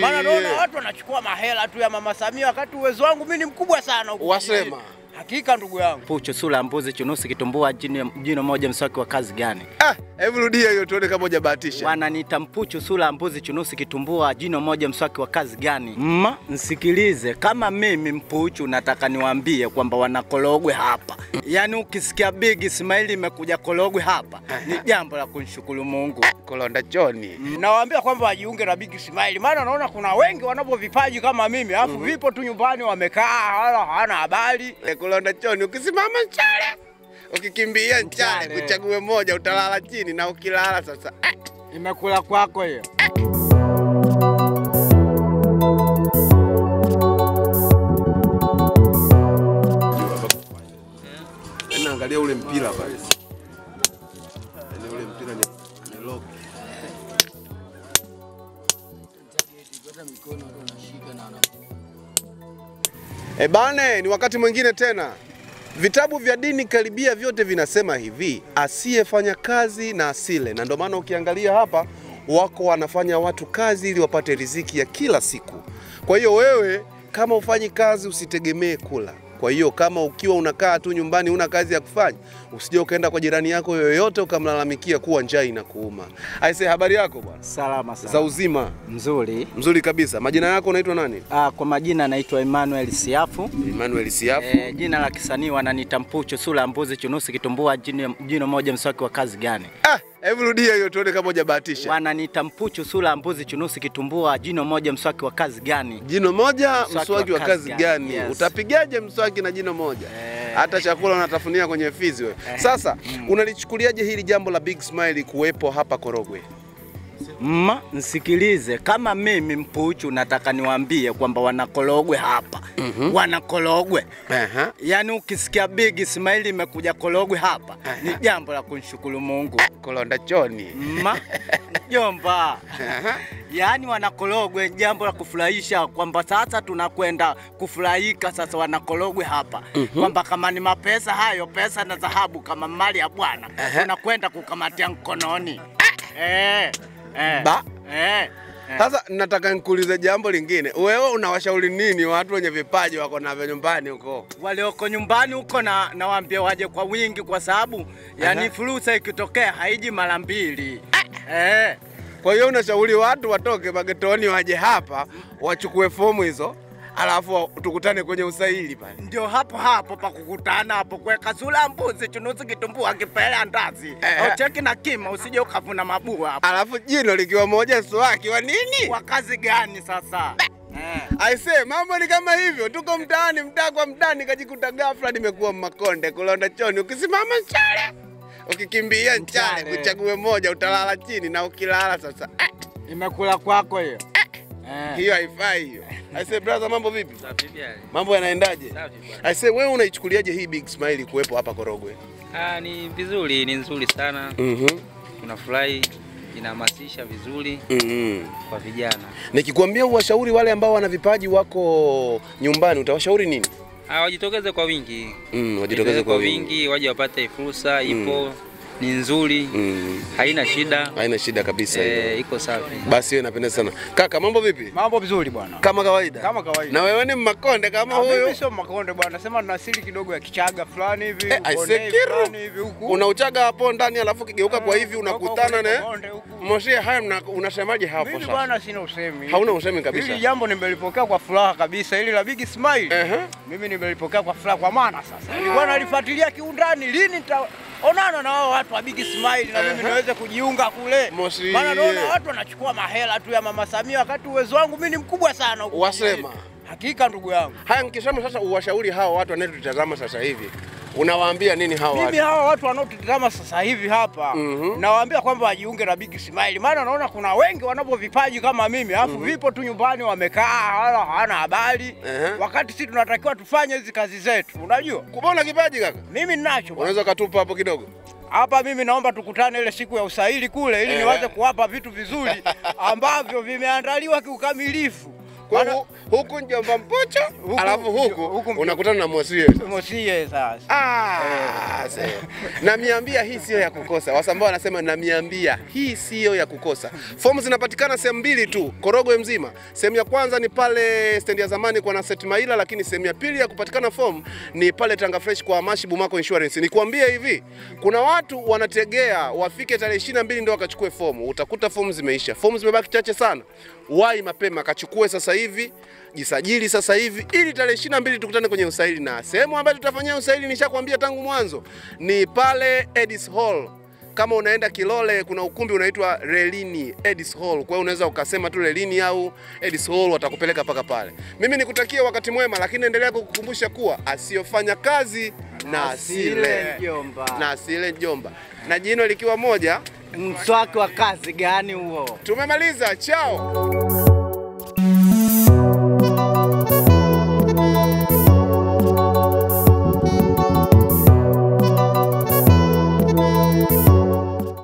Maana naona watu wanachukua mahela tu ya Mama Samia wakati uwezo wangu mimi ni mkubwa sana huko. Wasema. Hakika ndugu yangu. Pucho sura mbuzi chunusi kitumbua jino moja mswaki wa kazi gani? Hebu rudia hiyo tuone kama hujabahatisha. Wananiita mpucho sura mbuzi chunusi kitumbua jino moja mswaki wa kazi gani? Nsikilize, kama mimi mpuchu nataka niwaambie kwamba wanakologwe hapa. Yaani ukisikia Big Ismail imekuja kologwe hapa, ni jambo la kunishukuru Mungu. Kolonda John. Nawaambia kwamba wajiunge na Big Ismail. Maana naona kuna wengi wanapo vipaji kama mimi, alafu vipo tu nyumbani wamekaa wala hawana habari. Kolonda John, ukisimama nchale, ukikimbia nchale, kuchague moja utalala chini, na ukilala sasa Imekula kwako hiyo. Angalia ule mpira pale. Ule mpira ni lock. Bane, ni wakati mwingine tena. Vitabu vya dini karibia vyote vinasema hivi, asiyefanya kazi na asile. Na ndio maana ukiangalia hapa wako wanafanya watu kazi ili wapate riziki ya kila siku. Kwa hiyo wewe kama ufanyi kazi usitegemee kula. Kwa hiyo kama ukiwa unakaa tu nyumbani una kazi ya kufanya, usije ukaenda kwa jirani yako yoyote ukamlalamikia kuwa njaa inakuuma. Aise, habari yako bwana? Salama sana. Za uzima? Mzuri. Mzuri kabisa. Majina yako unaitwa nani? Kwa majina naitwa Emmanuel Siafu. Emmanuel Siafu. Jina la kisanii wananiita mpucho sura mbuzi chunusi kitumbua jino moja mswaki wa kazi gani? Hebu rudia hiyo tuone kama hujabahatisha. Wananiita mpucho sura mbuzi chunusi kitumbua jino moja mswaki wa kazi gani? Jino moja mswaki wa kazi gani? Yes. Utapigaje mswaki na jino moja? Hata chakula unatafunia kwenye fizi wewe. Sasa unalichukuliaje hili jambo la Big Ismail kuwepo hapa Korogwe? Nsikilize, kama mimi mpuchu nataka niwaambie kwamba wanakologwe hapa. Wanakologwe. Yaani ukisikia Big Ismail imekuja kologwe hapa, ni jambo la kunishukuru Mungu. Kolonda John. Jomba. Yaani wanakologwe, jambo la kufurahisha kwamba sasa tunakwenda kufurahika sasa wanakologwe hapa. Kwamba kama ni mapesa hayo, pesa na dhahabu kama mali ya Bwana, tunakwenda kukamatia mkononi. Sasa nataka nikuulize jambo lingine. Wewe unawashauri nini watu wenye vipaji wako navyo nyumbani huko? Wale wako nyumbani huko nawaambia waje kwa wingi, kwa sababu yani fursa ikitokea haiji mara mbili. Kwa hiyo unashauri watu watoke magetoni waje hapa wachukue fomu hizo, alafu tukutane kwenye usaili pale. Ndio hapo pa kukutana hapo, kuweka sura mbuzi chunusi kitumbua kipele andazi. Cheki na kima usije ukavuna mabua hapo. Alafu jino likiwa moja swaki wa nini? Kwa kazi gani sasa? Aise, mambo ni kama hivyo. Tuko mtaani, mtaa kwa mtaani, kajikuta ghafla nimekuwa Makonde. Kolonda John, ukisimama nchale, ukikimbia nchale, kuchague moja utalala chini, na ukilala sasa Imekula kwako hiyo. Hiyo haifai hiyo. Aise brother, mambo vipi? Safi bwana. Mambo yanaendaje? Safi bwana. Aise, wewe unaichukuliaje hii Big Ismail kuwepo hapa Korogwe? Ni vizuri, ni nzuri sana. Tunafurahi, inahamasisha vizuri kwa vijana. Nikikwambia uwashauri wale ambao wana vipaji wako nyumbani, utawashauri nini? Wajitokeze kwa wingi. Wajitokeze kwa wingi, waje wapate fursa, ipo ni nzuri. Haina shida. Haina shida kabisa hiyo. Iko safi. Basi wewe napenda sana. Kaka, mambo vipi? Mambo vizuri bwana. Kama kawaida. Kama kawaida. Na wewe ni Makonde kama huyo? Mimi sio Makonde bwana. Nasema na asili kidogo ya Kichaga fulani hivi, fulani hivi huku. Unauchaga hapo ndani alafu kigeuka kwa hivi unakutana na Moshi. Haya unasemaje hapo sasa? Mimi bwana sina usemi. Hauna usemi kabisa. Hili jambo nimelipokea kwa furaha kabisa, hili la Big Ismail. Mimi nimelipokea kwa furaha, kwa maana sasa nilikuwa nalifuatilia kiundani, lini nitaonana na wao watu wa Big Ismail na mimi niweze kujiunga kule. Maana naona watu wanachukua mahela tu ya Mama Samia wakati uwezo wangu mimi ni mkubwa sana huko. Wasema. Hakika ndugu yangu. Haya, mkisema sasa uwashauri hao watu wanaotutazama sasa hivi, unawaambia nini hao watu? Mimi hawa watu wanaotutazama sasa hivi hapa, nawaambia kwamba wajiunge na Big Ismail. Maana naona kuna wengi wanapo vipaji kama mimi, alafu vipo tu nyumbani wamekaa wala hawana habari. Wakati sisi tunatakiwa tufanye hizi kazi zetu. Unajua? Kubona kipaji kaka? Mimi ninacho. Unaweza katupa hapo kidogo? Hapa mimi naomba tukutane ile siku ya usaili kule ili niwaze kuwapa vitu vizuri ambavyo vimeandaliwa kiukamilifu. huku Njomba Mpocho, alafu huku unakutana na Mosie. Mosie sasa. Namiambia hii sio ya kukosa. Wasambaa wanasema namiambia hii sio ya kukosa. Fomu zinapatikana sehemu mbili tu, Korogwe mzima. Sehemu ya kwanza ni pale stendi ya zamani kwa Naset Maila, lakini sehemu ya pili ya kupatikana fomu ni pale Tanga Fresh kwa Amashi Bumako Insurance. Nikwambie hivi, kuna watu wanategea wafike tarehe 22 ndio wakachukue fomu. Utakuta fomu zimeisha. Fomu zimebaki chache sana. Wahi mapema kachukue sasa hivi, jisajili sasa hivi ili tarehe 22 tukutane kwenye usaili, na sehemu ambayo tutafanyia usaili nishakwambia tangu mwanzo ni pale Edis Hall. Kama unaenda Kilole kuna ukumbi unaitwa Relini Edis Hall. Kwa hiyo unaweza ukasema tu Relini au Edis Hall, watakupeleka paka pale. Mimi nikutakia wakati mwema, lakini endelea kukukumbusha kuwa asiyofanya kazi na asile Njomba. Na asile Njomba. Na jino likiwa moja, mswaki wa kazi gani huo? Tumemaliza, chao.